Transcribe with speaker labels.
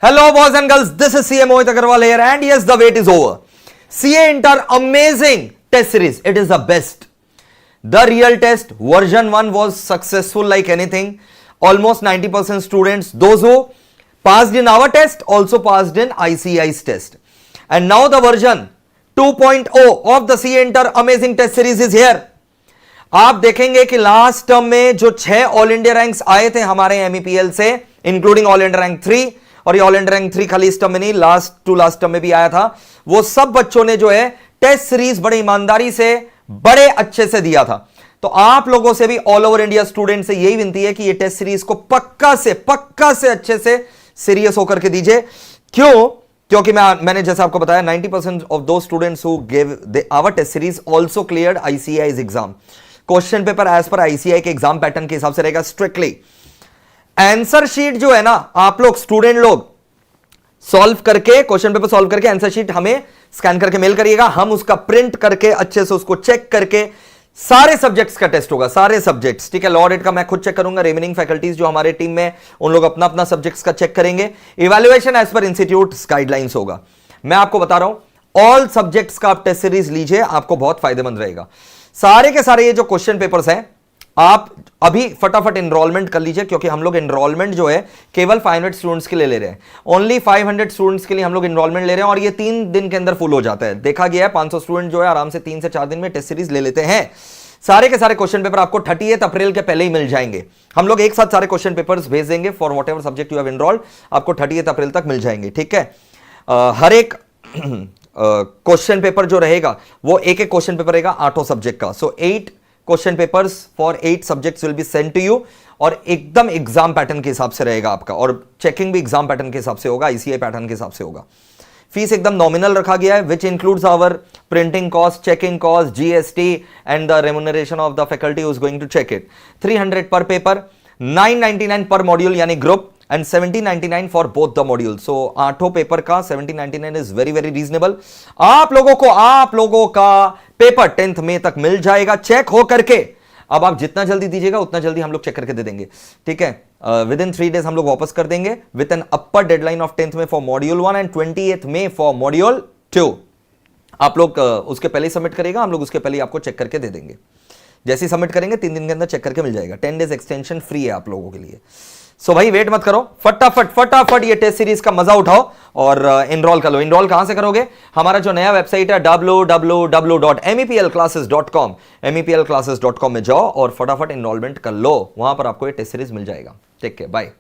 Speaker 1: Hello boys and girls, this is CA Mohit Agarwal here and yes, the wait is over. CA Inter amazing test series. It is the best. The real test version 1 was successful like anything. Almost 90% students, those who passed in our test also passed in ICAI's test. And now the version 2.0 of the CA Inter amazing test series is here. आप देखेंगे कि last term में जो 6 all India ranks आए थे हमारे MEPL से, including all India rank 3, और ये ऑल इंडिया रैंक 3 खाली इस टर्म में नहीं, लास्ट टर्म में भी आया था, वो सब बच्चों ने जो है टेस्ट सीरीज बड़ी ईमानदारी से बड़े अच्छे से दिया था. तो आप लोगों से भी ऑल ओवर इंडिया स्टूडेंट से यही विनती है कि ये टेस्ट सीरीज को पक्का से अच्छे से सीरियस होकर के दीजिए. क्यों? क्योंकि मैंने जैसे आपको बताया 90% of those students who give our test series also cleared ICAI's exam. Question paper as per ICAI के एग्जाम पैटर्न के हिसाब से रहेगा स्ट्रिक्टली. आंसर शीट जो है ना, आप लोग स्टूडेंट लोग सॉल्व करके, क्वेश्चन पेपर सॉल्व करके आंसर शीट हमें स्कैन करके मेल करिएगा. हम उसका प्रिंट करके अच्छे से उसको चेक करके, सारे सब्जेक्ट्स का टेस्ट होगा, सारे सब्जेक्ट्स, ठीक है. लॉ ऑडिट का मैं खुद चेक करूंगा, रिमेनिंग फैकल्टीज जो हमारे टीम में उन लोग अपना अपना सब्जेक्ट्स का चेक करेंगे. Evaluation as per institute guidelines होगा. मैं आपको बता रहा हूं, ऑल सब्जेक्ट्स का आप टेस्ट सीरीज लीजिए, आपको बहुत फायदेमंद रहेगा. सारे के सारे ये जो क्वेश्चन पेपर्स हैं, आप अभी फटाफट एनरोलमेंट कर लीजिए, क्योंकि हम लोग एनरोलमेंट जो है केवल 500 स्टूडेंट्स के लिए ले रहे हैं. ओनली 500 स्टूडेंट्स के लिए हम लोग एनरोलमेंट ले रहे हैं और ये 3 दिन के अंदर फुल हो जाता है. देखा गया है 500 स्टूडेंट जो है आराम से 3 से 4 दिन में टेस्ट सीरीज ले लेते हैं. सारे के सारे क्वेश्चन पेपर आपको 30 अप्रैल के पहले ही मिल जाएंगे. हम लोग एक साथ सारे क्वेश्चन पेपर्स भेज देंगे for what ever subject you have enrolled, आपको 30 अप्रैल तक मिल जाएंगे, ठीक है. हर एक क्वेश्चन पेपर जो रहेगा वो एक क्वेश्चन पेपर रहेगा 8 सब्जेक्ट का. So 8 question papers for 8 subjects will be send to you, और एकदम एग्जाम पैटर्न के हिसाब से रहेगा आपका, और चेकिंग भी एग्जाम पैटर्न के हिसाब से होगा, ICAI पैटर्न के हिसाब से होगा. फीस एकदम नॉमिनल रखा गया है, which includes our printing cost, checking cost, GST and the remuneration of the faculty who is going to check it. 300 per paper, 999 per module यानी group, and 1799 for both the module. So 8 paper का 1799 is very very reasonable. आप लोगों का paper 10th मई तक मिल जाएगा check हो करके. अब आप जितना जल्दी दीजिएगा उतना जल्दी हम लोग चेक करके दे देंगे, ठीक है. विद इन 3 डेज हम लोग वापस कर देंगे, with an upper deadline of 10th May for module 1 and 28th May for module 2. आप लोग उसके पहले ही सबमिट करेगा, हम लोग उसके पहले ही आपको चेक करके दे देंगे. जैसे ही सबमिट करेंगे 3 दिन के अंदर चेक करके मिल जाएगा. 10 डेज एक्सटेंशन फ्री है आप लोगों के लिए. सो भाई वेट मत करो, फटाफट ये टेस्ट सीरीज का मजा उठाओ और एनरोल कर लो. एनरोल कहां से करोगे? हमारा जो नया वेबसाइट है www.meplclasses.com, meplclasses.com में जाओ और फटाफट एनरोलमेंट कर लो. वहां पर आपको ये टेस्ट सीरीज मिल जाएगा. Take care, bye.